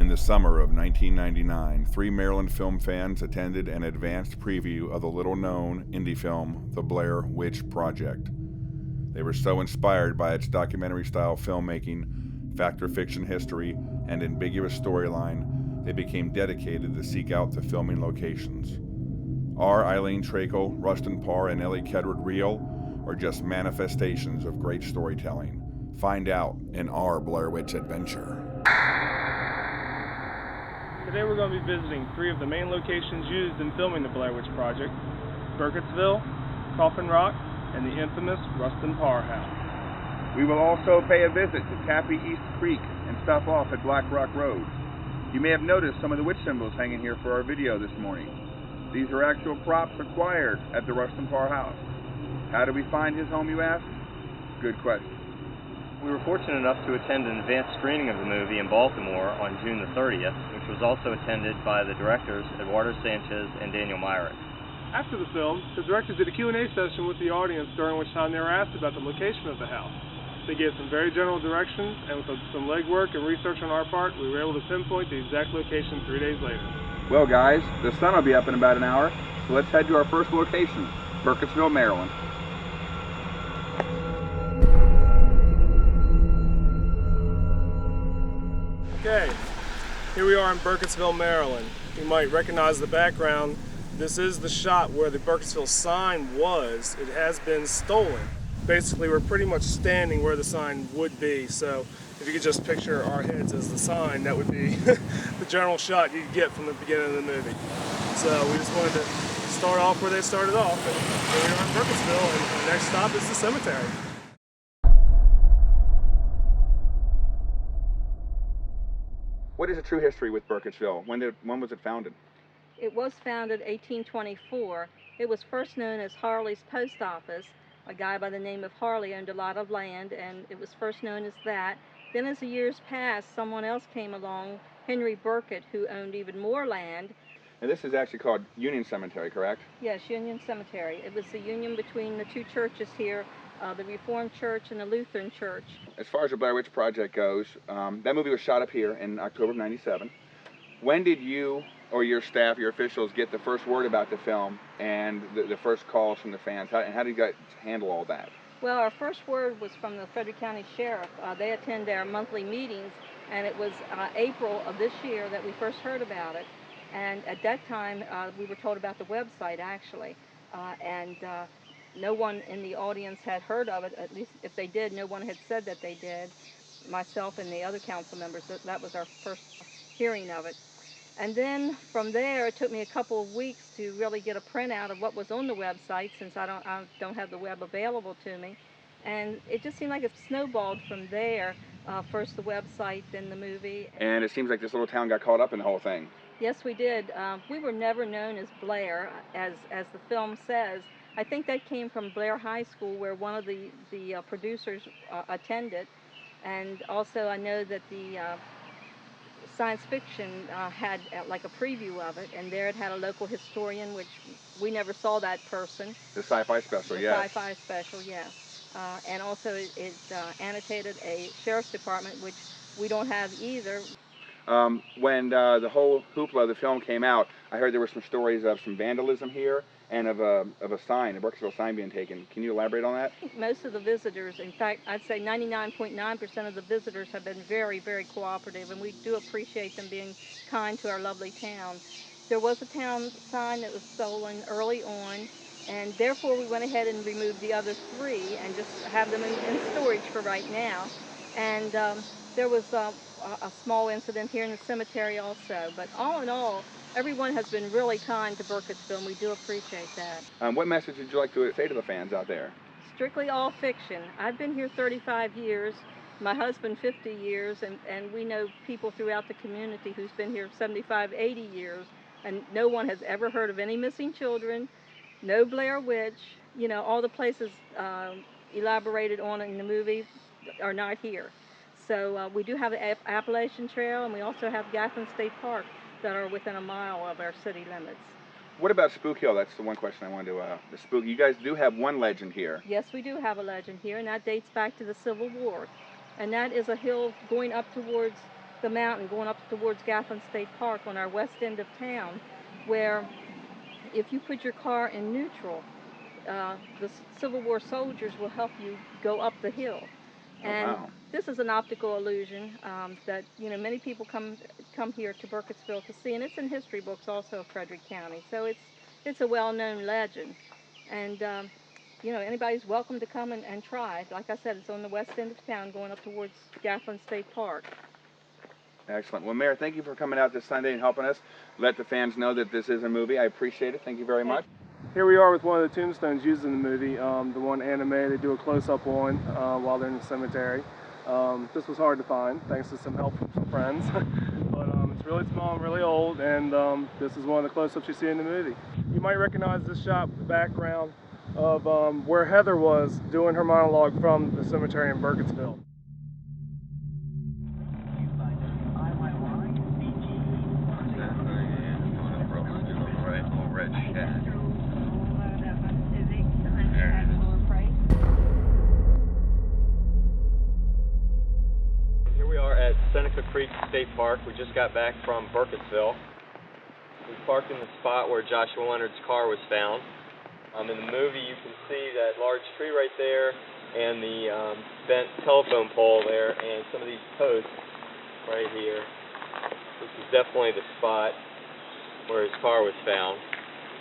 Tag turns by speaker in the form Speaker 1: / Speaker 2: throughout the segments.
Speaker 1: In the summer of 1999, 3 Maryland film fans attended an advanced preview of the little-known indie film, The Blair Witch Project. They were so inspired by its documentary-style filmmaking, fact-or-fiction history, and ambiguous storyline, they became dedicated to seek out the filming locations. Are Eileen Trakel, Rustin Parr, and Ellie Kedward real, or just manifestations of great storytelling? Find out in our Blair Witch adventure.
Speaker 2: Today we're going to be visiting 3 of the main locations used in filming the Blair Witch Project: Burkittsville, Coffin Rock, and the infamous Rustin Parr house.
Speaker 3: We will also pay a visit to Tappy East Creek and stop off at Black Rock Road. You may have noticed some of the witch symbols hanging here for our video this morning. These are actual props acquired at the Rustin Parr house. How did we find his home, you ask? Good question.
Speaker 4: We were fortunate enough to attend an advanced screening of the movie in Baltimore on June the 30th, which was also attended by the directors Eduardo Sanchez and Daniel Myrick.
Speaker 2: After the film, the directors did a Q&A session with the audience, during which time they were asked about the location of the house. They gave some very general directions, and with some legwork and research on our part, we were able to pinpoint the exact location 3 days later.
Speaker 3: Well guys, the sun will be up in about an hour, so let's head to our first location, Burkittsville, Maryland.
Speaker 2: Okay, here we are in Burkittsville, Maryland. You might recognize the background. This is the shot where the Burkittsville sign was. It has been stolen. Basically, we're pretty much standing where the sign would be. So if you could just picture our heads as the sign, that would be the general shot you get from the beginning of the movie. So we just wanted to start off where they started off. And here we are in Burkittsville, and the next stop is the cemetery.
Speaker 3: What is the true history with Burkittsville? When was it founded?
Speaker 5: It was founded 1824. It was first known as Harley's Post Office. A guy by the name of Harley owned a lot of land, and it was first known as that. Then as the years passed, someone else came along, Henry Burkitt, who owned even more land.
Speaker 3: And this is actually called Union Cemetery, correct?
Speaker 5: Yes, Union Cemetery. It was the union between the 2 churches here, the Reformed Church and the Lutheran Church.
Speaker 3: As far as the Blair Witch Project goes, that movie was shot up here in October of '97. When did you or your staff, your officials, get the first word about the film and the first calls from the fans? How did you guys handle all that?
Speaker 5: Well, our first word was from the Frederick County Sheriff. They attend our monthly meetings, and it was April of this year that we first heard about it. And at that time, we were told about the website, actually. No one in the audience had heard of it. At least if they did, no one had said that they did. Myself and the other council members, that was our first hearing of it. And then from there, it took me a couple of weeks to really get a printout of what was on the website, since I don't have the web available to me. And it just seemed like it snowballed from there. First the website, then the movie.
Speaker 3: And it seems like this little town got caught up in the whole thing.
Speaker 5: Yes, we did. We were never known as Blair, as the film says. I think that came from Blair High School, where one of the producers attended. And also I know that the science fiction had like a preview of it, and there it had a local historian, which we never saw that person.
Speaker 3: The sci-fi special, yes.
Speaker 5: The sci-fi special, yes. And also it annotated a sheriff's department, which we don't have either.
Speaker 3: When the whole hoopla of the film came out, I heard there were some stories of some vandalism here and of a sign, a Burkittsville sign being taken. Can you elaborate on that?
Speaker 5: Most of the visitors, in fact, I'd say 99.9% of the visitors have been very, very cooperative, and we do appreciate them being kind to our lovely town. There was a town sign that was stolen early on, and therefore we went ahead and removed the other 3 and just have them in storage for right now. And there was a small incident here in the cemetery also, but all in all, everyone has been really kind to Burkittsville, and we do appreciate that.
Speaker 3: What message would you like to say to the fans out there?
Speaker 5: Strictly all fiction. I've been here 35 years, my husband 50 years, and we know people throughout the community who's been here 75, 80 years, and no one has ever heard of any missing children, no Blair Witch. You know, all the places elaborated on in the movie are not here. So we do have the Appalachian Trail, and we also have Gaffin State Park that are within a mile of our city limits.
Speaker 3: What about Spook Hill? That's the one question I wanted to, the spook. You guys do have one legend here.
Speaker 5: Yes, we do have a legend here, and that dates back to the Civil War. And that is a hill going up towards the mountain going up towards Gaffin State Park on our west end of town, where if you put your car in neutral, the Civil War soldiers will help you go up the hill. And
Speaker 3: wow.
Speaker 5: this is an optical illusion that many people come here to Burkittsville to see, and it's in history books also of Frederick County. So it's a well-known legend, and anybody's welcome to come and try. Like I said, it's on the west end of town, going up towards Gaffin State Park.
Speaker 3: Excellent. Well, Mayor, thank you for coming out this Sunday and helping us let the fans know that this is a movie. I appreciate it. Thank you very much.
Speaker 2: Here we are with one of the tombstones used in the movie, the one animated. They do a close-up on while they're in the cemetery. This was hard to find, thanks to some help from some friends. But it's really small and really old, and this is one of the close-ups you see in the movie. You might recognize this shot with the background of where Heather was doing her monologue from the cemetery in Burkittsville.
Speaker 4: Here we are at Seneca Creek State Park. We just got back from Burkittsville. We parked in the spot where Joshua Leonard's car was found. In the movie you can see that large tree right there and the bent telephone pole there and some of these posts right here. This is definitely the spot where his car was found.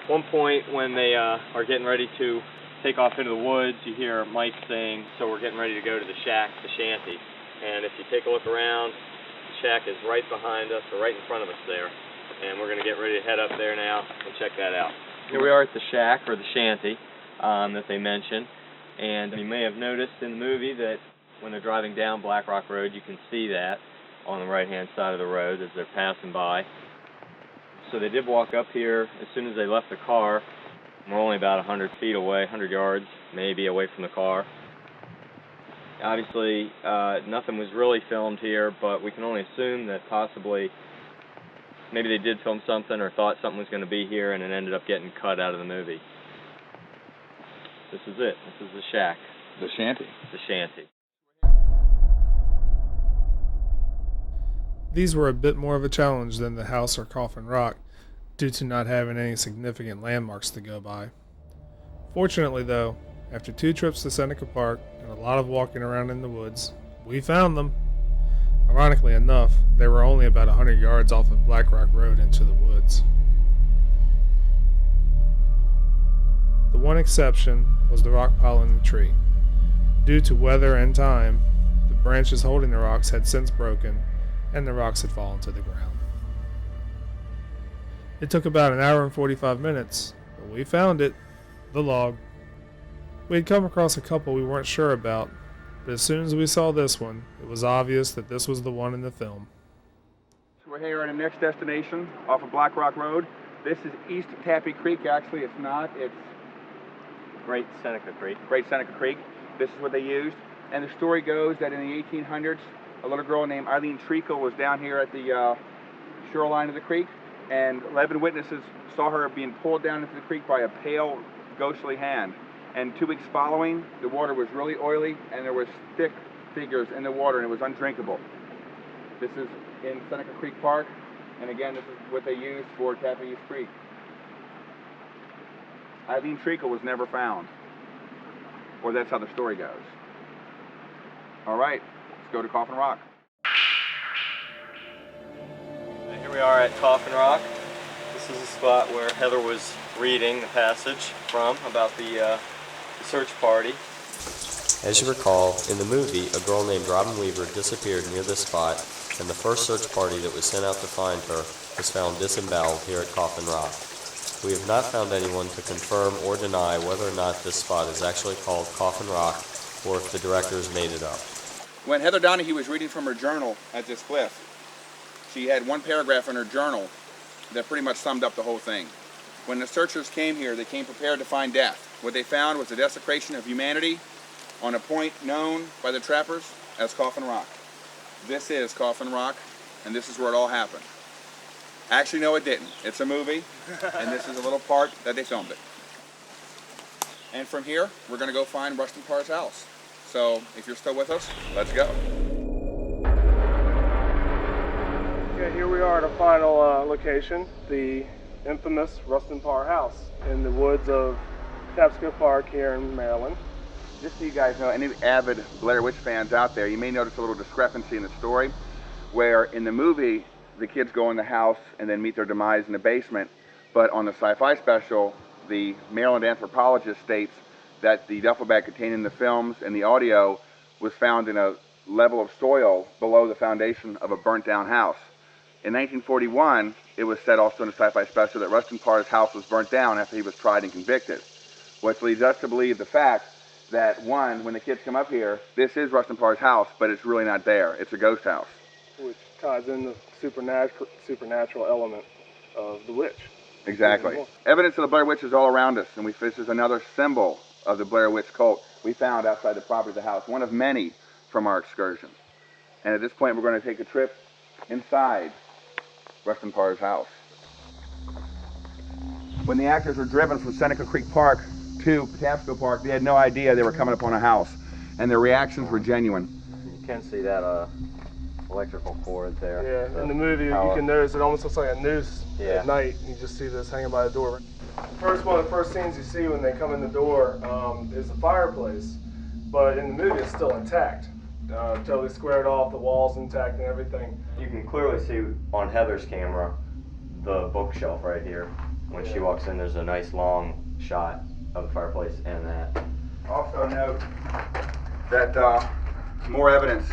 Speaker 4: At one point when they are getting ready to take off into the woods, you hear Mike saying, "So we're getting ready to go to the shack, the shanty." And if you take a look around, the shack is right behind us, or right in front of us there. And we're going to get ready to head up there now and check that out. Here we are at the shack, or the shanty, that they mentioned. And you may have noticed in the movie that when they're driving down Black Rock Road, you can see that on the right-hand side of the road as they're passing by. So they did walk up here as soon as they left the car. We're only about 100 feet away, 100 yards maybe away from the car. Obviously, nothing was really filmed here, but we can only assume that possibly maybe they did film something or thought something was going to be here and it ended up getting cut out of the movie. This is it. This is the shack.
Speaker 3: The shanty.
Speaker 4: The shanty.
Speaker 2: These were a bit more of a challenge than the house or Coffin Rock, due to not having any significant landmarks to go by. Fortunately though, after 2 trips to Seneca Park and a lot of walking around in the woods, we found them. Ironically enough, they were only about 100 yards off of Black Rock Road into the woods. The one exception was the rock pile in the tree. Due to weather and time, the branches holding the rocks had since broken and the rocks had fallen to the ground. It took about an hour and 45 minutes, but we found it, the log. We had come across a couple we weren't sure about, but as soon as we saw this one, it was obvious that this was the one in the film.
Speaker 3: So we're here at the next destination off of Black Rock Road. This is East Tappy Creek. Actually, it's not. It's
Speaker 4: Great Seneca Creek.
Speaker 3: Great Seneca Creek. This is what they used. And the story goes that in the 1800s, a little girl named Eileen Treacle was down here at the shoreline of the creek, and 11 witnesses saw her being pulled down into the creek by a pale, ghostly hand. And 2 weeks following, the water was really oily, and there was thick figures in the water, and it was undrinkable. This is in Seneca Creek Park, and again, this is what they used for Tappy East Creek. Eileen Treacle was never found, or that's how the story goes. All right, let's go to Coffin Rock.
Speaker 4: And here we are at Coffin Rock. This is the spot where Heather was reading the passage from about the search party.
Speaker 6: As you recall, in the movie, a girl named Robin Weaver disappeared near this spot, and the first search party that was sent out to find her was found disemboweled here at Coffin Rock. We have not found anyone to confirm or deny whether or not this spot is actually called Coffin Rock, or if the directors made it up.
Speaker 3: When Heather Donahue was reading from her journal at this cliff, she had one paragraph in her journal that pretty much summed up the whole thing. When the searchers came here, they came prepared to find death. What they found was the desecration of humanity on a point known by the trappers as Coffin Rock. This is Coffin Rock, and this is where it all happened. Actually, no, it didn't. It's a movie, and this is a little part that they filmed it. And from here, we're going to go find Rustin Parr's house. So, if you're still with us, let's go.
Speaker 2: Okay, here we are at our final location, the infamous Rustin Parr house in the woods of Tapsco Park here in Maryland.
Speaker 3: Just so you guys know, any avid Blair Witch fans out there, you may notice a little discrepancy in the story, where in the movie, the kids go in the house and then meet their demise in the basement, but on the sci-fi special, the Maryland anthropologist states that the duffel bag containing the films and the audio was found in a level of soil below the foundation of a burnt down house. In 1941, it was said also in the sci-fi special that Rustin Parr's house was burnt down after he was tried and convicted, which leads us to believe the fact that, one, when the kids come up here, this is Rustin Parr's house, but it's really not there. It's a ghost house.
Speaker 2: Which ties in the supernatural element of the witch.
Speaker 3: Exactly. Evidence of the Blair Witch is all around us, and this is another symbol of the Blair Witch cult we found outside the property of the house, one of many from our excursion. And at this point, we're going to take a trip inside Rustin Parr's house. When the actors were driven from Seneca Creek Park to Tapsco Park, they had no idea they were coming upon a house, and their reactions were genuine.
Speaker 6: You can see that electrical cord there.
Speaker 2: Yeah, in the movie you can notice it almost looks like a noose
Speaker 6: Yeah.
Speaker 2: at night. You just see this hanging by the door. One of the first scenes you see when they come in the door is the fireplace, but in the movie it's still intact. Totally squared off, the walls intact and everything.
Speaker 6: You can clearly see on Heather's camera the bookshelf right here. When she walks in, there's a nice long shot of the fireplace and that.
Speaker 3: Also note that more evidence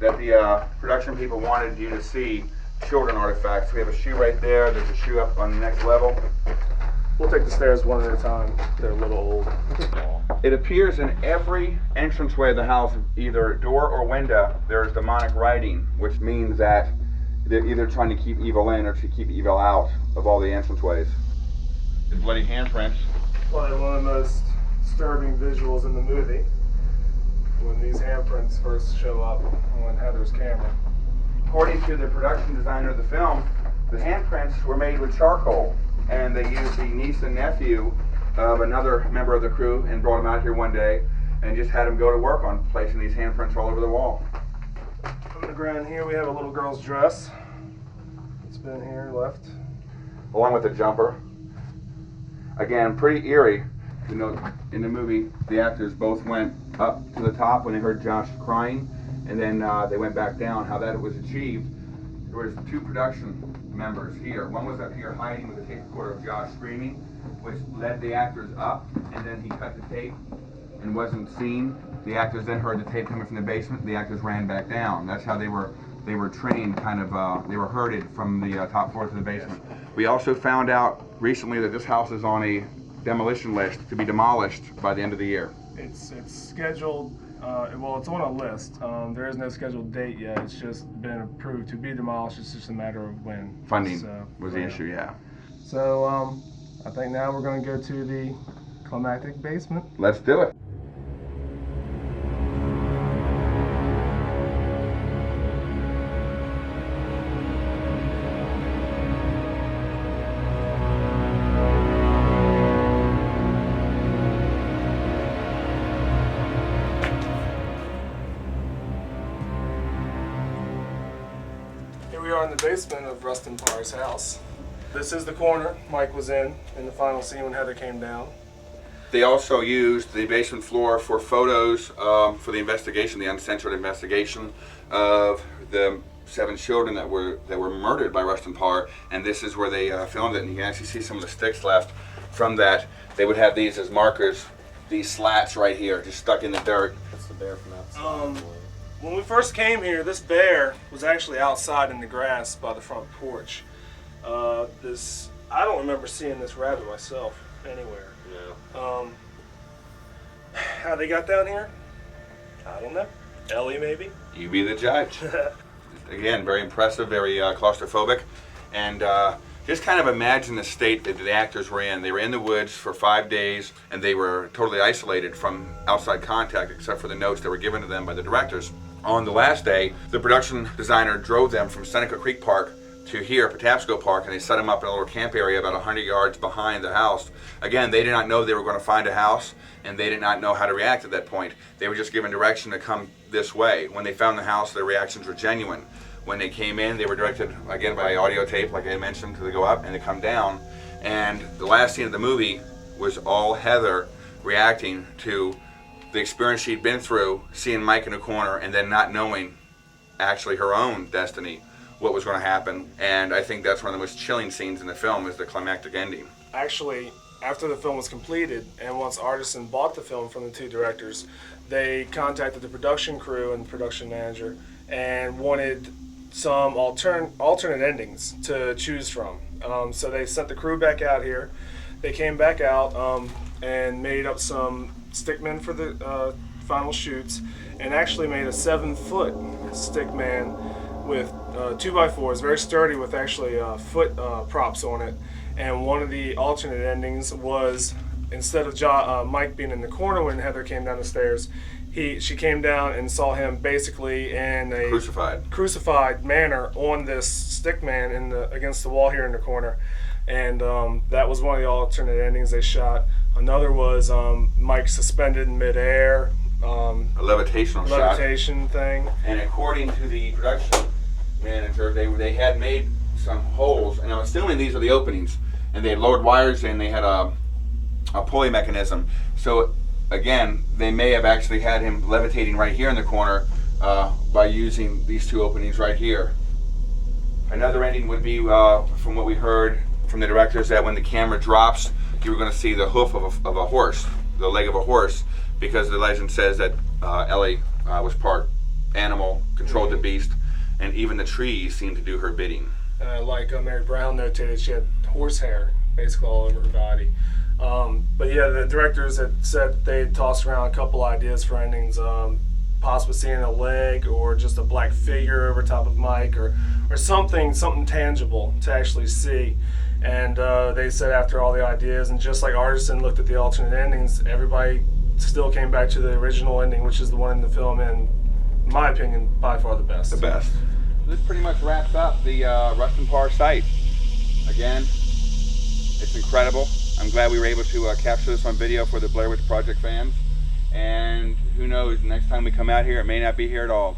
Speaker 3: that the production people wanted you to see children artifacts. We have a shoe right there. There's a shoe up on the next level.
Speaker 2: We'll take the stairs one at a time. They're a little old.
Speaker 3: It appears in every entranceway of the house, either door or window, there's demonic writing, which means that they're either trying to keep evil in or to keep evil out of all the entranceways. The bloody handprints.
Speaker 2: Probably one of the most disturbing visuals in the movie when these handprints first show up on Heather's camera.
Speaker 3: According to the production designer of the film, the handprints were made with charcoal, and they used the niece and nephew of another member of the crew and brought them out here one day and just had them go to work on placing these handprints all over the wall.
Speaker 2: On the ground here we have a little girl's dress. It's been here left.
Speaker 3: Along with the jumper. Again, pretty eerie. You know, in the movie, the actors both went up to the top when they heard Josh crying, and then they went back down. How that was achieved, there was two production members here. One was up here hiding with a tape recorder of Josh screaming, which led the actors up, and then he cut the tape and wasn't seen. The actors then heard the tape coming from the basement. The actors ran back down. That's how they were trained, kind of, they were herded from the top floor to the basement. We also found out recently that this house is on a demolition list to be demolished by the end of the year.
Speaker 2: It's scheduled, well, it's on a list. There is no scheduled date yet. It's just been approved to be demolished. It's just a matter of when.
Speaker 3: Funding was the issue, yeah.
Speaker 2: So I think now we're going to go to the climactic basement.
Speaker 3: Let's do it.
Speaker 2: Here we are in the basement of Rustin Parr's house. This is the corner Mike was in the final scene when Heather came down.
Speaker 3: They also used the basement floor for photos for the investigation, the uncensored investigation of the 7 children that were murdered by Rustin Parr, and this is where they filmed it, and you can actually see some of the sticks left from that. They would have these as markers, these slats right here, just stuck in the dirt.
Speaker 6: That's the bear from outside.
Speaker 2: When we first came here, this bear was actually outside in the grass by the front porch. I don't remember seeing this rabbit myself anywhere.
Speaker 6: No.
Speaker 2: How they got down here? I don't know. Ellie, maybe?
Speaker 3: You be the judge. Again, very impressive, very claustrophobic, and just kind of imagine the state that the actors were in. They were in the woods for 5 days, and they were totally isolated from outside contact except for the notes that were given to them by the directors. On the last day, the production designer drove them from Seneca Creek Park to here, Patapsco Park, and they set them up in a little camp area about 100 yards behind the house. Again, they did not know they were going to find a house, and they did not know how to react at that point. They were just given direction to come this way. When they found the house, their reactions were genuine.
Speaker 1: when they came in, they were directed again by audio tape, like I mentioned, to go up and to come down. And the last scene of the movie was all Heather reacting to the experience she'd been through, seeing Mike in a corner and then not knowing actually her own destiny, what was going to happen. And I think that's one of the most chilling scenes in the film, is the climactic ending.
Speaker 2: Actually, after the film was completed and once Artisan bought the film from the two directors, they contacted the production crew and the production manager and wanted some alternate endings to choose from. So they sent the crew back out here. They came back out and made up some stickmen for the final shoots, and actually made a 7-foot stickman with 2x4s, very sturdy, with actually foot props on it. And one of the alternate endings was, instead of Mike being in the corner when Heather came down the stairs, she came down and saw him basically in a crucified manner on this stickman against the wall here in the corner. And that was one of the alternate endings they shot. Another was Mike suspended in midair. A levitation thing.
Speaker 1: And according to the production manager, they had made some holes, and I'm assuming these are the openings, and they had lowered wires in. They had a pulley mechanism. So again, they may have actually had him levitating right here in the corner by using these two openings right here. Another ending would be, from what we heard from the directors, that when the camera drops, you were going to see the hoof of a horse, the leg of a horse, because the legend says that Ellie was part animal, controlled the beast, and even the trees seemed to do her bidding.
Speaker 2: Like Mary Brown notated, she had horse hair basically all over her body. But yeah, the directors had said they had tossed around a couple ideas for endings, possibly seeing a leg or just a black figure over top of Mike, or something tangible to actually see. And they said after all the ideas, and just like Artisan looked at the alternate endings, everybody still came back to the original ending, which is the one in the film, and in my opinion, by far the best.
Speaker 1: The best. This pretty much wraps up the Rustin Parr site. Again, it's incredible. I'm glad we were able to capture this on video for the Blair Witch Project fans. And who knows, next time we come out here, it may not be here at all.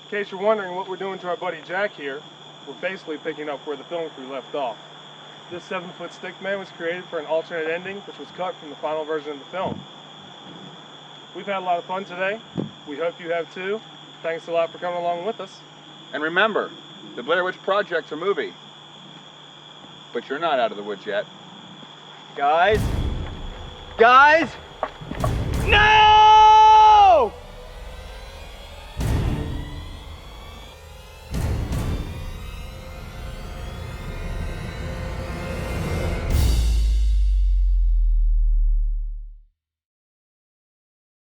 Speaker 2: In case you're wondering what we're doing to our buddy Jack here, we're basically picking up where the film crew left off. This 7-foot stickman was created for an alternate ending, which was cut from the final version of the film. We've had a lot of fun today. We hope you have too. Thanks a lot for coming along with us.
Speaker 1: And remember, the Blair Witch Project's a movie, but you're not out of the woods yet.
Speaker 4: Guys?